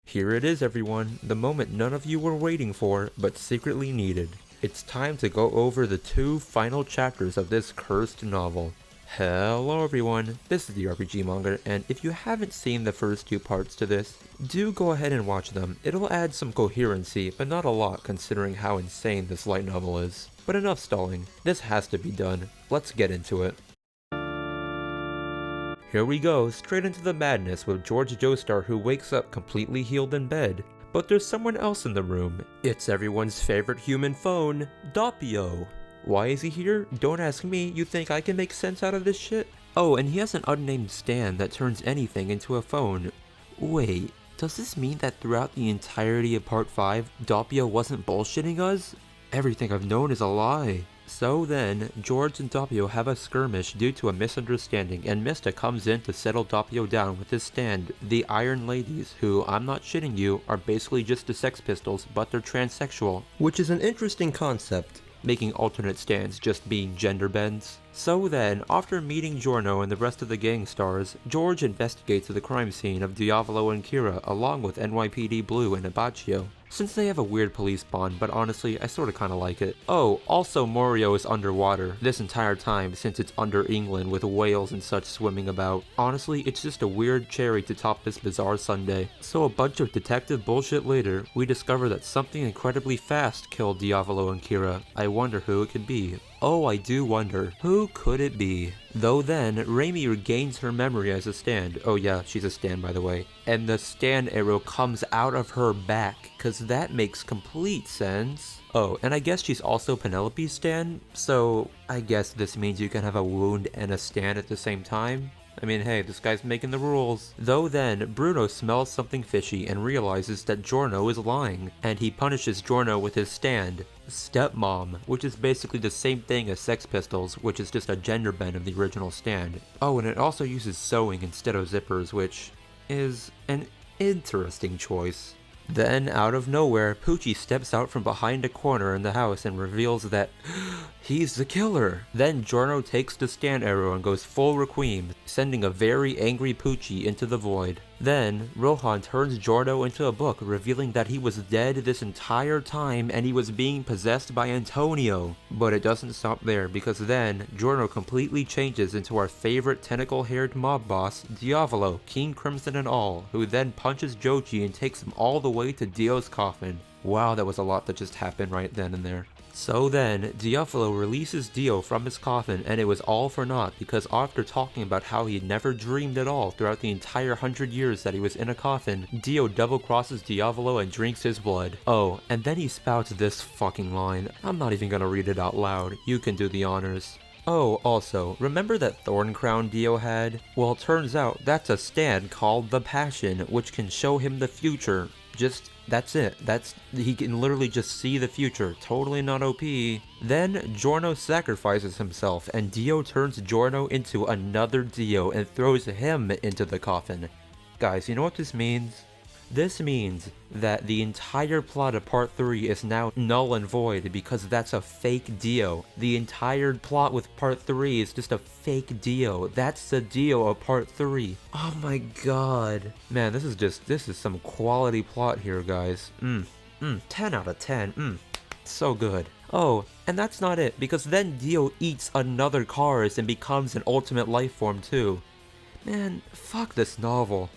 Here it is, everyone, the moment none of you were waiting for, but secretly needed. It's time to go over the two final chapters of this cursed novel. Hello everyone, this is the RPG Monger, and if you haven't seen the first two parts to this, do go ahead and watch them. It'll add some coherency, but not a lot considering how insane this light novel is. But enough stalling, this has to be done. Let's get into it. Here we go, straight into the madness with Jorge Joestar, who wakes up completely healed in bed. But there's someone else in the room. It's everyone's favorite human phone, Doppio. Why is he here? Don't ask me, you think I can make sense out of this shit? Oh, and he has an unnamed stand that turns anything into a phone. Wait, does this mean that throughout the entirety of part 5, Doppio wasn't bullshitting us? Everything I've known is a lie. So then, George and Doppio have a skirmish due to a misunderstanding, and Mista comes in to settle Doppio down with his stand, the Iron Ladies, who, I'm not shitting you, are basically just the Sex Pistols, but they're transsexual. Which is an interesting concept, making alternate stands just being gender bends. So then, after meeting Giorno and the rest of the gang stars, George investigates the crime scene of Diavolo and Kira along with NYPD Blue and Abacchio, since they have a weird police bond, but honestly, I sorta kinda like it. Oh, also Morio is underwater this entire time since it's under England with whales and such swimming about. Honestly, it's just a weird cherry to top this bizarre Sunday. So a bunch of detective bullshit later, we discover that something incredibly fast killed Diavolo and Kira. I wonder who it could be. Oh, I do wonder, who could it be? Though then, Raimi regains her memory as a stand. Oh yeah, she's a stand by the way. And the stand arrow comes out of her back, cause that makes complete sense. Oh, and I guess she's also Penelope's stand, so I guess this means you can have a wound and a stand at the same time? I mean, hey, this guy's making the rules. Though then, Bruno smells something fishy and realizes that Giorno is lying, and he punishes Giorno with his stand, Stepmom, which is basically the same thing as Sex Pistols, which is just a gender bend of the original stand. Oh, and it also uses sewing instead of zippers, which is an interesting choice. Then, out of nowhere, Poochie steps out from behind a corner in the house and reveals that he's the killer. Then Giorno takes the stand arrow and goes full Requiem, sending a very angry Poochie into the void. Then, Rohan turns Giorno into a book, revealing that he was dead this entire time and he was being possessed by Antonio. But it doesn't stop there, because then, Giorno completely changes into our favorite tentacle-haired mob boss, Diavolo, King Crimson and all, who then punches Joji and takes him all the way to Dio's coffin. Wow, that was a lot that just happened right then and there. So then, Diavolo releases Dio from his coffin, and it was all for naught because after talking about how he never dreamed at all throughout the entire 100 years that he was in a coffin, Dio double-crosses Diavolo and drinks his blood. Oh, and then he spouts this fucking line. I'm not even gonna read it out loud, you can do the honors. Oh, also, remember that thorn crown Dio had? Well, it turns out that's a stand called the Passion, which can show him the future. That's it. He can literally just see the future. Totally not OP. Then, Giorno sacrifices himself, and Dio turns Giorno into another Dio and throws him into the coffin. Guys, you know what this means? This means that the entire plot of part 3 is now null and void because that's a fake Dio. The entire plot with part 3 is just a fake Dio. That's the Dio of part 3. Oh my god. Man, this is some quality plot here, guys. 10 out of 10. So good. Oh, and that's not it, because then Dio eats another Cars and becomes an ultimate life form too. Man, fuck this novel.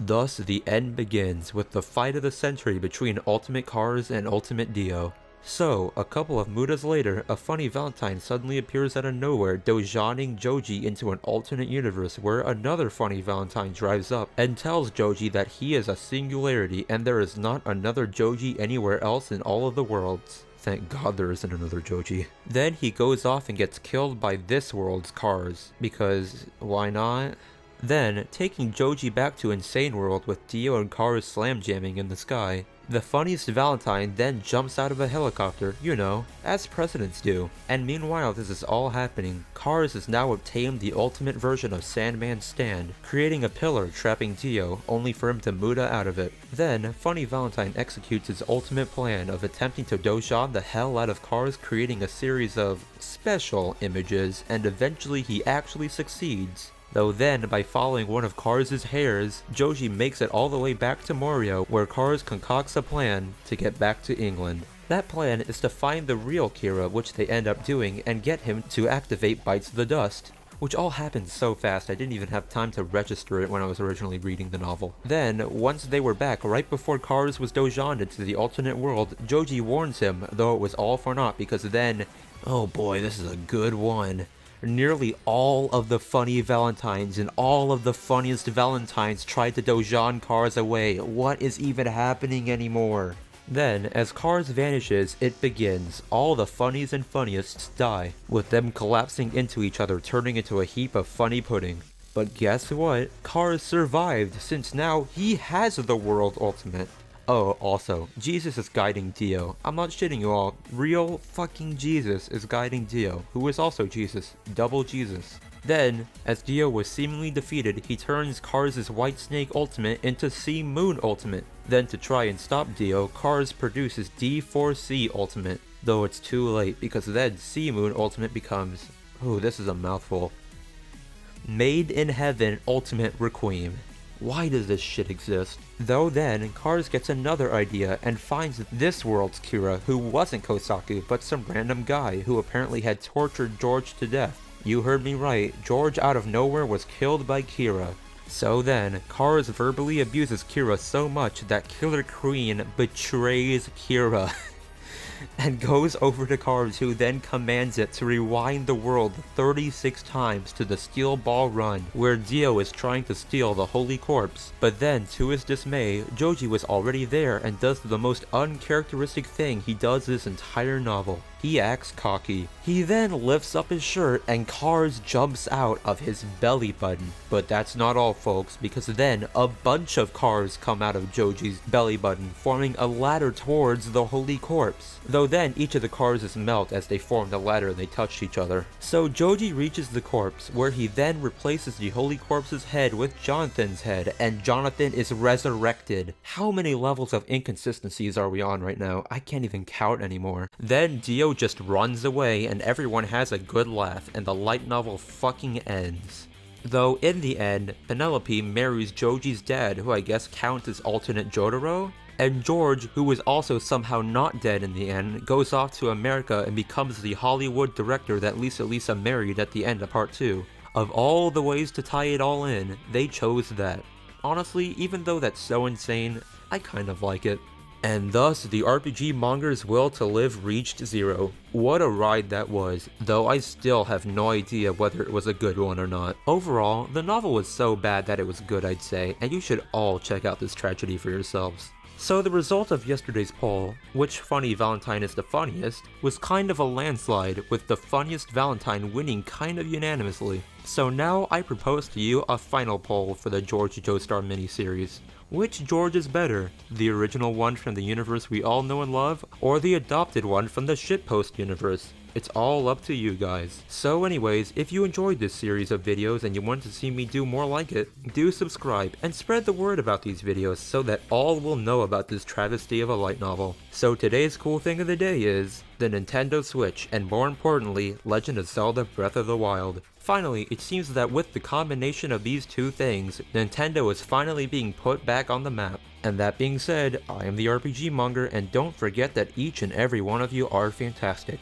Thus, the end begins with the fight of the century between Ultimate Cars and Ultimate Dio. So, a couple of mudas later, a funny Valentine suddenly appears out of nowhere, dojaning Joji into an alternate universe where another funny Valentine drives up and tells Joji that he is a singularity and there is not another Joji anywhere else in all of the worlds. Thank God there isn't another Joji. Then he goes off and gets killed by this world's Cars, because why not? Then, taking Joji back to Insane World with Dio and Cars slam jamming in the sky, the funniest Valentine then jumps out of a helicopter, you know, as presidents do. And meanwhile this is all happening, Cars has now obtained the ultimate version of Sandman's stand, creating a pillar trapping Dio, only for him to muda out of it. Then, funny Valentine executes his ultimate plan of attempting to dojon the hell out of Cars, creating a series of special images, and eventually he actually succeeds. Though then, by following one of Kars' hairs, Joji makes it all the way back to Morio, where Kars concocts a plan to get back to England. That plan is to find the real Kira, which they end up doing, and get him to activate Bites the Dust. Which all happened so fast I didn't even have time to register it when I was originally reading the novel. Then, once they were back, right before Kars was dojaned into the alternate world, Joji warns him, though it was all for naught, because then, oh boy, this is a good one. Nearly all of the funny Valentines and all of the funniest Valentines tried to dojan Kars away. What is even happening anymore? Then, as Kars vanishes, it begins. All the funnies and funniest die, with them collapsing into each other, turning into a heap of funny pudding. But guess what? Kars survived, since now he has the World Ultimate. Oh, also, Jesus is guiding Dio. I'm not shitting you all. Real fucking Jesus is guiding Dio, who is also Jesus. Double Jesus. Then, as Dio was seemingly defeated, he turns Kars' White Snake Ultimate into Sea Moon Ultimate. Then to try and stop Dio, Kars produces D4C Ultimate. Though it's too late, because then Sea Moon Ultimate becomes... ooh, this is a mouthful. Made in Heaven Ultimate Requiem. Why does this shit exist? Though then, Kars gets another idea and finds this world's Kira, who wasn't Kosaku, but some random guy who apparently had tortured George to death. You heard me right, George out of nowhere was killed by Kira. So then, Kars verbally abuses Kira so much that Killer Queen betrays Kira. And goes over to Kars, who then commands it to rewind the world 36 times to the Steel Ball Run, where Dio is trying to steal the Holy Corpse. But then, to his dismay, Joji was already there and does the most uncharacteristic thing he does this entire novel. He acts cocky. He then lifts up his shirt and Kars jumps out of his belly button. But that's not all, folks, because then a bunch of Kars come out of Joji's belly button, forming a ladder towards the Holy Corpse. Though then each of the Kars melt as they form the ladder and they touch each other. So Joji reaches the corpse, where he then replaces the Holy Corpse's head with Jonathan's head, and Jonathan is resurrected. How many levels of inconsistencies are we on right now? I can't even count anymore. Then Dio just runs away and everyone has a good laugh, and the light novel fucking ends. Though in the end, Penelope marries Joji's dad, who I guess counts as alternate Jotaro, and George, who was also somehow not dead in the end, goes off to America and becomes the Hollywood director that Lisa married at the end of part 2. Of all the ways to tie it all in, they chose that. Honestly, even though that's so insane, I kind of like it. And thus, the RPG monger's will to live reached zero. What a ride that was, though I still have no idea whether it was a good one or not. Overall, the novel was so bad that it was good, I'd say, and you should all check out this tragedy for yourselves. So the result of yesterday's poll, which funny Valentine is the funniest, was kind of a landslide, with the funniest Valentine winning kind of unanimously. So now I propose to you a final poll for the Jorge Joestar miniseries. Which George is better, the original one from the universe we all know and love, or the adopted one from the shitpost universe? It's all up to you guys. So anyways, if you enjoyed this series of videos and you want to see me do more like it, do subscribe and spread the word about these videos so that all will know about this travesty of a light novel. So today's cool thing of the day is the Nintendo Switch, and more importantly, Legend of Zelda Breath of the Wild. Finally, it seems that with the combination of these two things, Nintendo is finally being put back on the map. And that being said, I am the RPG Monger, and don't forget that each and every one of you are fantastic.